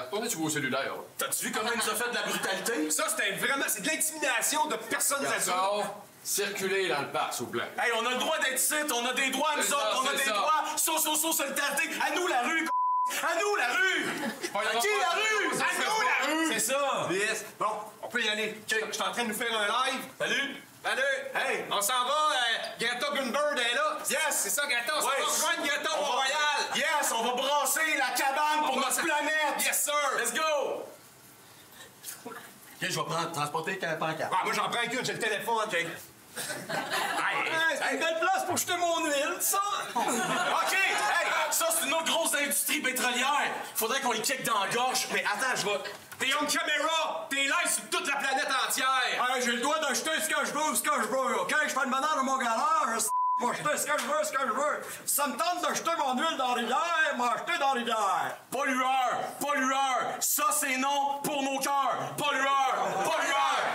Retournez sur vos cellulaires. T'as-tu vu comment il nous a fait de la brutalité? Ça, c'est de l'intimidation de personnes adultes. D'accord. Circulez dans le parc, s'il vous plaît. Hey, on a le droit d'être ici, on a des droits, nous autres, on a des droits. Solidarité. À nous, la rue, à nous, la rue! À qui, la rue? À nous, la rue! C'est ça! Yes. Bon, on peut y aller. OK, je suis en train de nous faire un live. Salut! Salut! Hey, on s'en va. Greta Thunberg est là. Yes, c'est ça, Greta. On s'en va rejoindre Greta au Royal. Yes, on va brasser la cabane pour notre planète. Yes, sir. Let's go! OK, je vais transporter la pancarte. Ah, moi, j'en prends qu'une, j'ai le téléphone. OK. C'est une belle place pour jeter mon huile, ça! OK! Hey, ça, c'est une autre grosse industrie pétrolière. Faudrait qu'on les kick dans la gorge. Mais attends, je vais... T'es on caméra! T'es live sur toute la planète entière! Hey, j'ai le droit d'acheter ce que je veux, OK? Je fais le bonheur de mon garage, je vais acheter ce que je veux. Si ça me tente d'acheter mon huile dans la rivière, m'acheter dans la rivière. Pollueur, ça c'est non pour nos cœurs. Pollueur,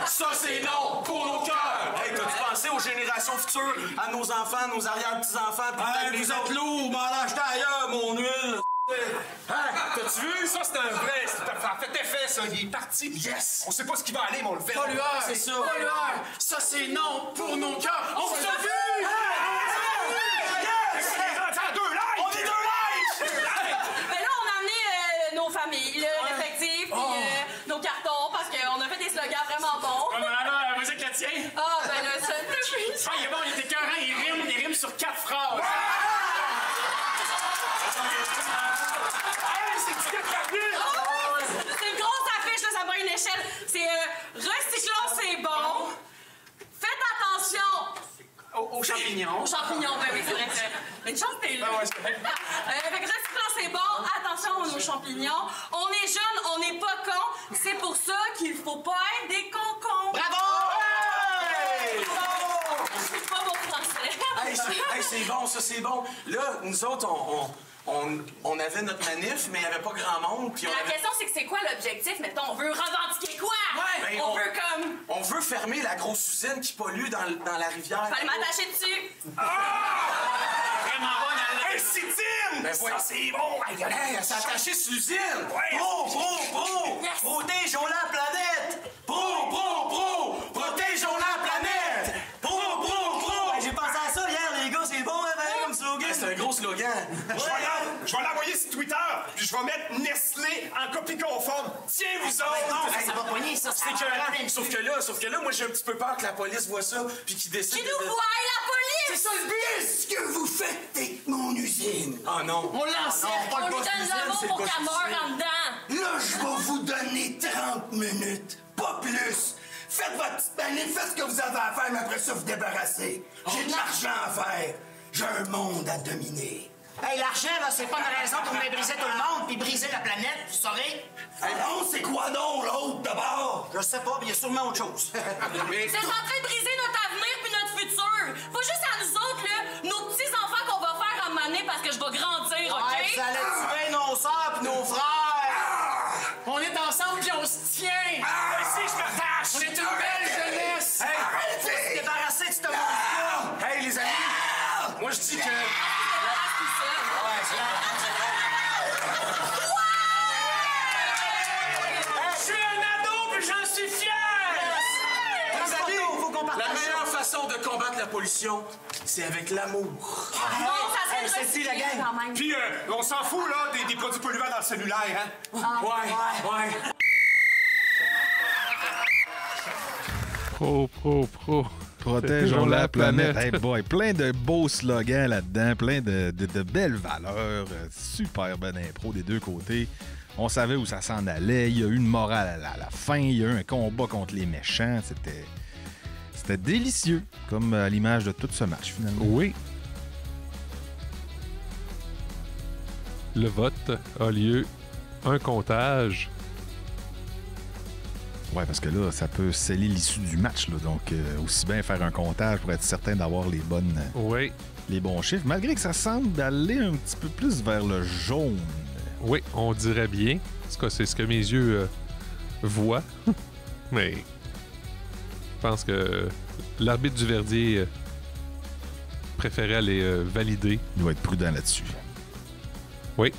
ça c'est non pour nos cœurs. Hey, t'as-tu pensé aux générations futures, à nos enfants, nos arrière-petits-enfants? Hey, vous êtes lourd, m'en acheter ailleurs, mon huile. Hein? T'as-tu vu? Ça, c'est un vrai. Ça fait effet, ça. Il est parti. Yes! On sait pas ce qui va aller, mais on le fait. Pollueur, c'est ça. Pollueur, ça c'est non pour nos cœurs. On vous a vu! Yes! On est deux lives! Mais là, on a amené nos familles, respectives, puis nos cartons, parce qu'on a fait des slogans vraiment bons. Alors, vous êtes le tien? Ah, ben là, ça, Ah, il est bon, il est écœurant, il rime sur 4 phrases. c'est une grosse affiche, là, ça va à une échelle. C'est recyclons, c'est bon. Faites attention. Aux champignons. Aux champignons, ben oui, c'est vrai. Une chance, t'es là. Fait que recyclons, c'est bon. Attention aux champignons. On est jeunes, on n'est pas cons. C'est pour ça qu'il faut pas être des concons. Bravo! C'est pas mon français. Hey, c'est bon, ça, c'est bon. Là, nous autres, on avait notre manif, mais il n'y avait pas grand monde. Puis La question, c'est que c'est quoi l'objectif? Mettons, on veut revendiquer quoi? Ben, on veut comme... On veut fermer la grosse usine qui pollue dans la rivière. Fallait m'attacher dessus. Vraiment bon, Un sit-in! Ben, Ça, c'est bon! Hey, elle s'est attachée sur l'usine! Pro! Yes. Protégeons la planète! Protégeons la planète! Hey, j'ai pensé à ça hier, les gars, c'est bon, hein, comme slogan. C'est un gros slogan. Je vais l'envoyer sur Twitter, puis je vais mettre Nestlé en copie conforme. Tiens, vous autres! Ça va poigner, ça. C'est écœurant. Sauf que là, moi, j'ai un petit peu peur que la police voit ça, puis qu'ils décident Qui nous voit, la police? C'est ça le but! Qu'est-ce que vous faites avec mon usine? Ah non. On l'enseigne. On lui donne l'amour pour qu'elle meure en dedans. Là, je vais vous donner 30 minutes, pas plus. Faites votre petite manif, faites ce que vous avez à faire, mais après ça, vous débarrassez. J'ai de l'argent à faire. J'ai un monde à dominer. Hey, l'argent, là, c'est pas une raison pour venir briser tout le monde puis briser la planète, vous saurez? Hey, non, c'est quoi donc l'autre, d'abord? Je sais pas, mais il y a sûrement autre chose. C'est en train de briser notre avenir puis notre futur. Pas juste à nous autres, là. Nos petits-enfants qu'on va faire à maner parce que je vais grandir, OK? Ouais, vous allez tuer nos sœurs puis nos frères. On est ensemble puis on se tient. Si je me tâche! On est une belle jeunesse. Hey, Faut se débarrasser de ce monde-là. hey, les amis, moi, je dis que... Je suis un ado, puis j'en suis fier! Les amis, la meilleure façon de combattre la pollution, c'est avec l'amour. Non, ça C'est la gang. quand même. Puis, on s'en fout, là, des produits polluants dans le cellulaire, hein? Ouais. Pro. Protégeons la planète. Hey boy, plein de beaux slogans là-dedans, plein de belles valeurs. Super bonne impro des deux côtés. On savait où ça s'en allait. Il y a eu une morale à la fin. Il y a eu un combat contre les méchants. C'était délicieux, comme à l'image de tout ce match, finalement. Oui. Le vote a lieu. Un comptage. Ouais, parce que là, ça peut sceller l'issue du match. Là, donc, aussi bien faire un comptage pour être certain d'avoir les bons chiffres, malgré que ça semble aller un petit peu plus vers le jaune. Oui, on dirait bien. En tout cas, c'est ce que mes yeux voient. Mais je pense que l'arbitre du Verdier préférait aller valider. Il doit être prudent là-dessus. Oui.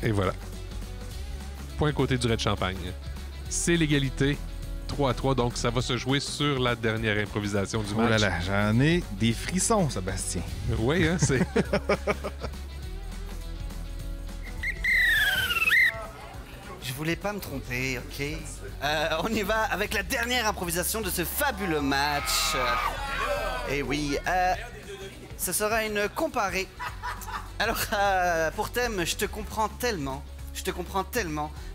Et voilà. Point côté du Red Champagne. C'est l'égalité. 3-3, donc ça va se jouer sur la dernière improvisation du match. Oh là là, j'en ai des frissons, Sébastien. Oui, hein, c'est... Je voulais pas me tromper, ok? On y va avec la dernière improvisation de ce fabuleux match. Et oui, ce sera une comparée. Alors, pour thème, je te comprends tellement,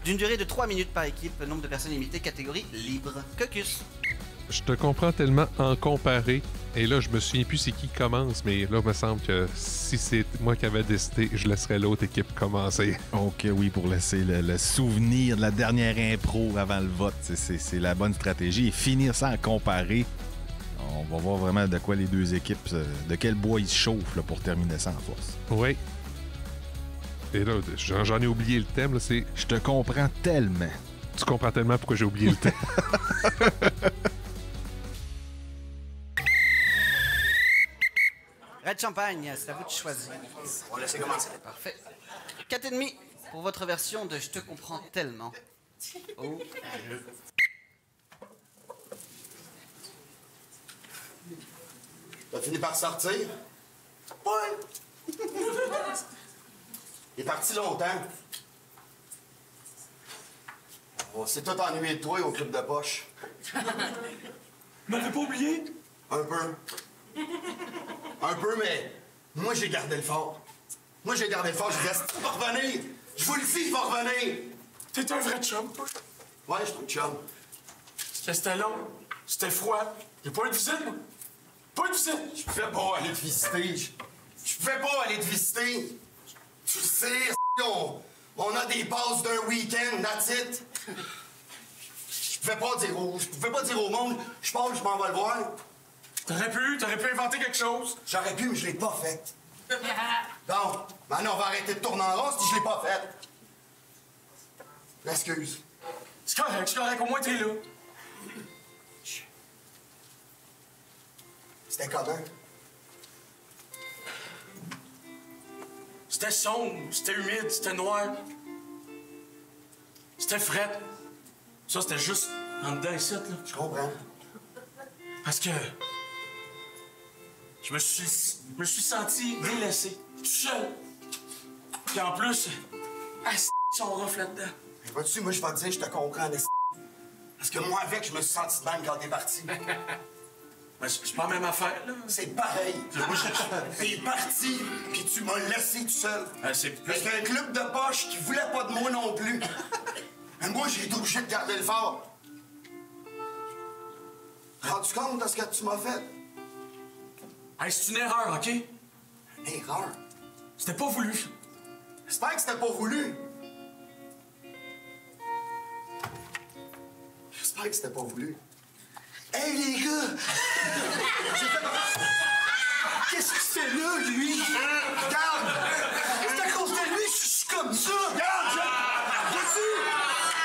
d'une durée de 3 minutes par équipe, nombre de personnes limitées, catégorie libre. Caucus. Je te comprends tellement en comparé. Et là, je me souviens plus c'est qui commence, mais là, il me semble que si c'est moi qui avais décidé, je laisserais l'autre équipe commencer. OK, oui, pour laisser le souvenir de la dernière impro avant le vote. C'est la bonne stratégie. Et finir ça en comparé, on va voir vraiment de quoi les deux équipes, de quel bois ils se chauffent là, pour terminer ça en force. Oui. Et là, j'en ai oublié le thème, là, c'est... Je te comprends tellement. Tu comprends tellement pourquoi j'ai oublié le thème. Red Champagne, c'est à vous de choisir. On va laisser commencer. Parfait. 4,5 pour votre version de Je te comprends tellement. Oh. T'as fini par sortir? Ouais. Il est parti longtemps. On s'est tout ennuyé de toi au club de poche. M'avais pas oublié? Un peu. Un peu, mais moi, j'ai gardé le fort. J'ai dit, il va revenir. Je vous le dis, il va revenir. T'es un vrai chum, toi? Ouais, je suis un chum. C'était long, c'était froid. J'ai pas eu de visite, moi. Pas eu de visite. Je pouvais pas aller te visiter. Je pouvais pas aller te visiter. Tu sais, on a des passes d'un week-end, that's it. Je pouvais pas dire au monde, je pense que je m'en vais le voir. T'aurais pu inventer quelque chose. J'aurais pu, mais je l'ai pas fait. Donc, maintenant, on va arrêter de tourner en rond si je l'ai pas fait. Excuse. C'est correct, au moins t'es là. C'était comment? C'était sombre, c'était humide, c'était noir. C'était frais. Ça, c'était juste en dedans ici, là. Je comprends. Parce que je me suis senti délaissé, tout seul. Puis en plus, son rough là-dedans. Vois-tu, moi, je vais te dire, je te comprends, parce que moi, avec, je me suis senti de même quand t'es parti. Mais c'est pas la même affaire, là. C'est pareil. T'es parti, puis tu m'as laissé tout seul. C'est plus... Parce qu'un club de poche qui voulait pas de moi non plus. Mais moi, j'ai été obligé de garder le fort. Rends-tu compte de ce que tu m'as fait? Hey, c'est une erreur, OK? Erreur? C'était pas voulu. J'espère que c'était pas voulu. J'espère que c'était pas voulu. Hey, les gars! Qu'est-ce qu'il fait là, lui? Regarde! C'est à cause de lui que je suis comme ça! Regarde!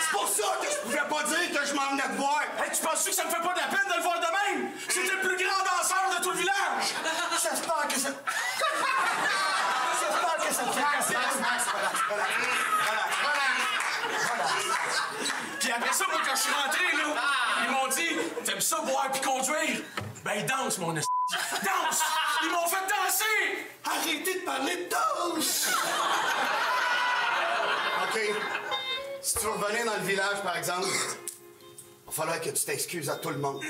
C'est pour ça que je pouvais pas dire que je m'en venais te voir! Hey, tu penses-tu que ça me fait pas de la peine de le voir de même? C'était le plus grand danseur de tout le village! J'espère que ça... J'espère que ça te fait... Voilà. Puis après ça, moi, quand je suis rentré, là, ils m'ont dit, t'aimes ça boire puis conduire? Ben, danse, mon esti. Danse! Ils m'ont fait danser! Arrêtez de parler de danse! OK. Si tu veux revenir dans le village, par exemple, il va falloir que tu t'excuses à tout le monde.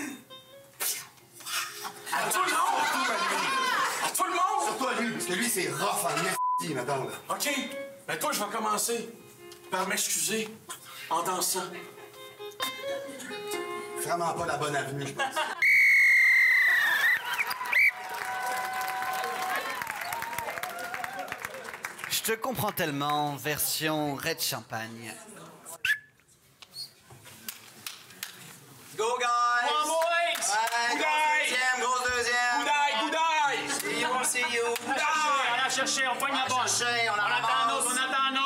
À tout le monde? À tout le monde? Surtout à lui, parce que lui, c'est rough en esti, madame. Là. OK. Ben toi, je vais commencer par m'excuser en dansant. Vraiment pas la bonne avenue, je pense. Je te comprends tellement, version Red Champagne. Go, guys! Come on, boys! Ouais, grosse deuxième! Goudaille! See you, see you! On a cherché, on pogne la bonne. On attend un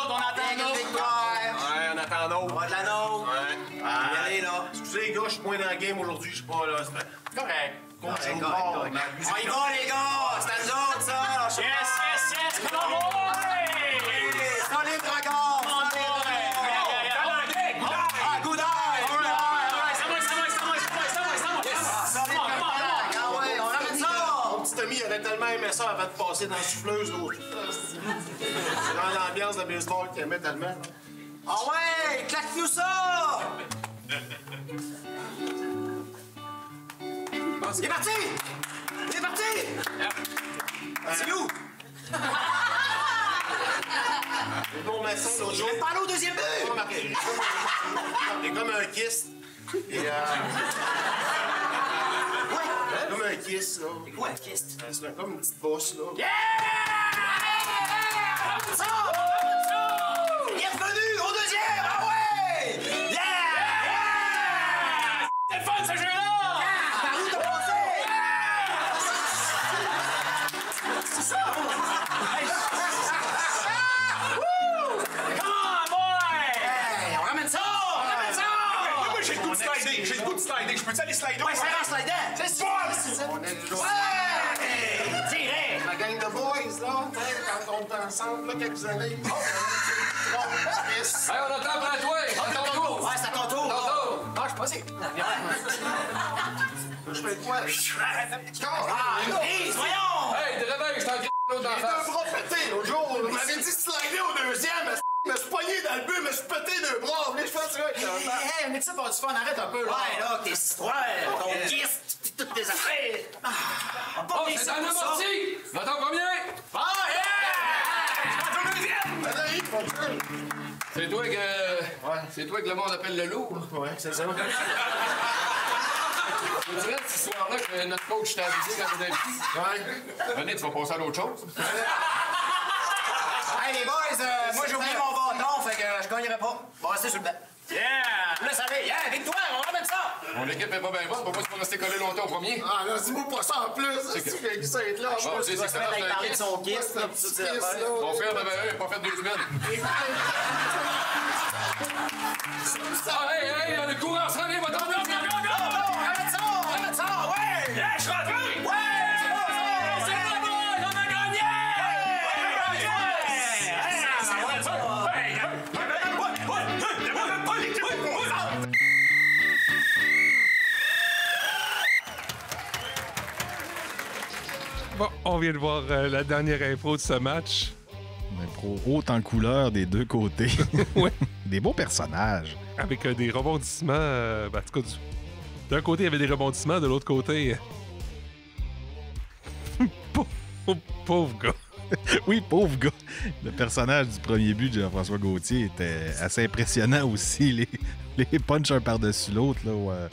autre, victoire! Ouais, on attend un autre. On va de la nôtre! Ouais. Allez, là! Excusez les gars, je suis moins dans le game aujourd'hui, je suis pas là. C'est correct. Continue Correct. fort, On mais abusez y pas. va, les gars! C'est à nous autres, ça! Yes! Come on, boys! Solide record! Ah, good eye! On ramène ça! Mon petit ami, il aurait tellement aimé ça avant de passer dans la souffleuse l'autre. C'est dans l'ambiance de baseball qu'il aimait tellement. Ah ouais! Claque-nous ça! Il est parti! Il est parti! C'est où? Bon matin, l'autre Je jour. vais parler au deuxième but! Pas remarqué. Il est comme un kiss. Et comme un kiss, là. C'est quoi, Kist? C'est comme une petite bosse, là. Yeah! Ça! Il est revenu au deuxième! Ah ouais! Yeah! C'est le fun, ce jeu-là! Par où t'as passé? C'est ça! Come on, boy! Hey, on ramène ça! On ramène ça! Moi, j'ai le goût de slider. J'ai le goût de slider. Je peux-tu aller slider? Ouais, c'est en slidant! C'est ça! On est toujours... Ouais! Direct! Ma gang de boys, là, quand on est ensemble, là, quelques années. Bon, Chris. Hey, on attend après toi! Attends-toi! Ouais, c'est à ton tour! Tantôt! Ah, je suis passé! Je fais quoi? Ah, une prise, voyons! Hey, te réveille, je t'en crie l'autre d'en J'ai face! deux bras pétés l'autre jour. Vous m'avez dit de slider au deuxième. Je me suis pogné dans le but, mais je suis pété deux bras. Vous voulez que je fasse ça? Hey, on est ça pour du fun, arrête un peu, là! Ouais, là, tes histoires, ton kiss, pis toutes tes affaires! Ah, Oh, c'est un amorti! J'entends combien? Ah, C'est toi que... C'est toi que le monde appelle le loup? Ouais, c'est ça. Tu dirais, ce soir-là, que notre coach t'a avisé quand t'étais petit? Ouais. Venez, tu vas passer à l'autre chose. Hey, les boys, moi, j'ai oublié mon bâton, fait que je gagnerai pas. Bon, restez sur le banc. Yeah! Laisse aller! Yeah, victoire, on ramène ça! Mon équipe est pas bien bonne, pourquoi tu vas rester collé longtemps au premier? Ah, là, dis-moi pas ça en plus. C'est que ça être là. Bon, c'est que ça marche un Parler de kiss. son kiss, là, pis toutes ces affaires. Mon frère m'avait un, il a pas fait 2 semaines. Ah, hey, le courant s'en vient, va t'en venir! Ramène ça! Ramène ça! Ouais! Yeah, je suis rentré! Ouais! C'est bon, boy! On a gagné! Bon, on vient de voir la dernière info de ce match. Une impro haute en couleur des deux côtés. Ouais. Des beaux personnages. Avec des rebondissements. En tout cas, d'un côté, il y avait des rebondissements, de l'autre côté. Pauvre gars. Oui, pauvre gars. Le personnage du premier but de Jean-François Gauthier était assez impressionnant aussi. Les punchs un par-dessus l'autre. Là,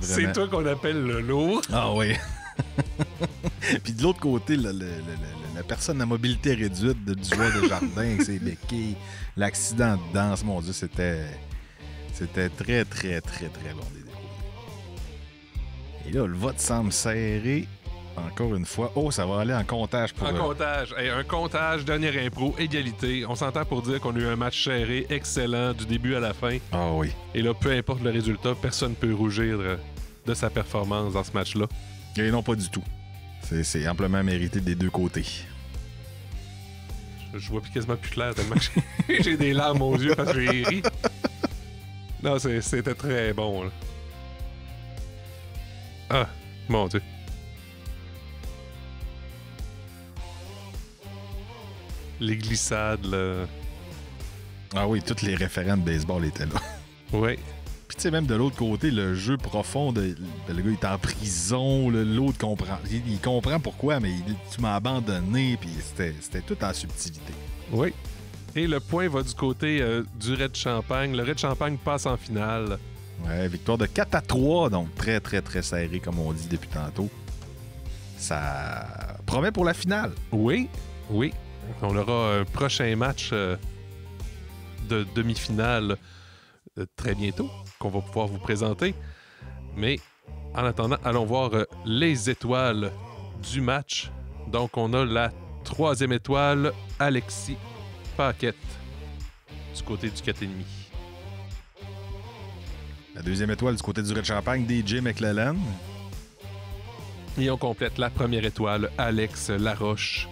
C'est vraiment. toi qu'on appelle le lourd. Ah oui. Puis de l'autre côté, la personne à mobilité réduite du joueur de jardin avec ses béquilles, l'accident de danse, mon Dieu, c'était très, très, très, très long des déroules. Et là, le vote semble serré. Encore une fois. Oh, ça va aller en comptage pour... En comptage. Hey, un comptage, dernière impro, égalité. On s'entend pour dire qu'on a eu un match serré, excellent, du début à la fin. Ah oui. Et là, peu importe le résultat, personne ne peut rougir de sa performance dans ce match-là. Et non, pas du tout. C'est amplement mérité des deux côtés. Je vois plus quasiment plus clair tellement que j'ai des larmes aux yeux parce que j'ai ri. Non, c'était très bon. Là. Ah, mon Dieu. Les glissades, là. Ah oui, tous les référents de baseball étaient là. Oui. Puis tu sais, même de l'autre côté, le jeu profond, le gars il est en prison, l'autre comprend. Il comprend pourquoi, mais tu m'as abandonné, puis c'était tout en subtilité. Oui. Et le point va du côté du Red Champagne. Le Red Champagne passe en finale. Ouais, victoire de 4-3, donc très, très, très serré, comme on dit depuis tantôt. Ça promet pour la finale. Oui, oui. On aura un prochain match de demi-finale très bientôt, qu'on va pouvoir vous présenter. Mais en attendant, allons voir les étoiles du match. Donc, on a la 3e étoile, Alexis Paquette, du côté du 4,5. La 2e étoile du côté du Red Champagne, DJ McClellan. Et on complète la 1re étoile, Alex Laroche,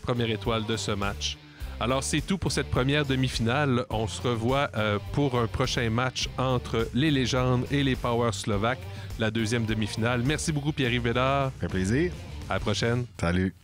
1re étoile de ce match. Alors, c'est tout pour cette première demi-finale. On se revoit pour un prochain match entre les légendes et les Power Slovaques, la 2e demi-finale. Merci beaucoup, Pierre-Yves Bédard. Ça fait plaisir. À la prochaine. Salut.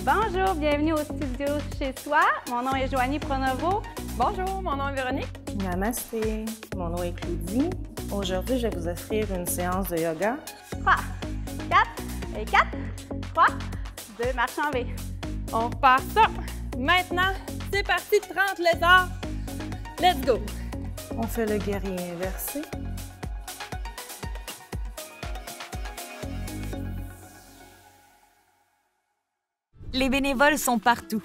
Bonjour, bienvenue au studio Chez Soi. Mon nom est Joanie Pronovo. Bonjour, mon nom est Véronique. Namasté, mon nom est Claudie. Aujourd'hui, je vais vous offrir une séance de yoga. 3, 4, et 4, 3, 2, marche en V. On repart ça. Maintenant, c'est parti, 30 lézards. Let's go. On fait le guerrier inversé. Les bénévoles sont partout.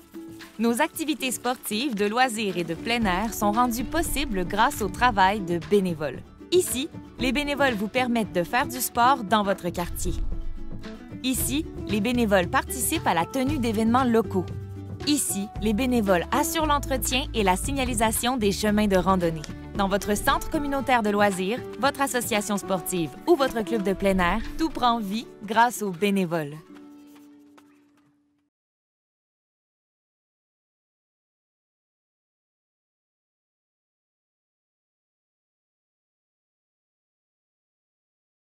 Nos activités sportives, de loisirs et de plein air sont rendues possibles grâce au travail de bénévoles. Ici, les bénévoles vous permettent de faire du sport dans votre quartier. Ici, les bénévoles participent à la tenue d'événements locaux. Ici, les bénévoles assurent l'entretien et la signalisation des chemins de randonnée. Dans votre centre communautaire de loisirs, votre association sportive ou votre club de plein air, tout prend vie grâce aux bénévoles.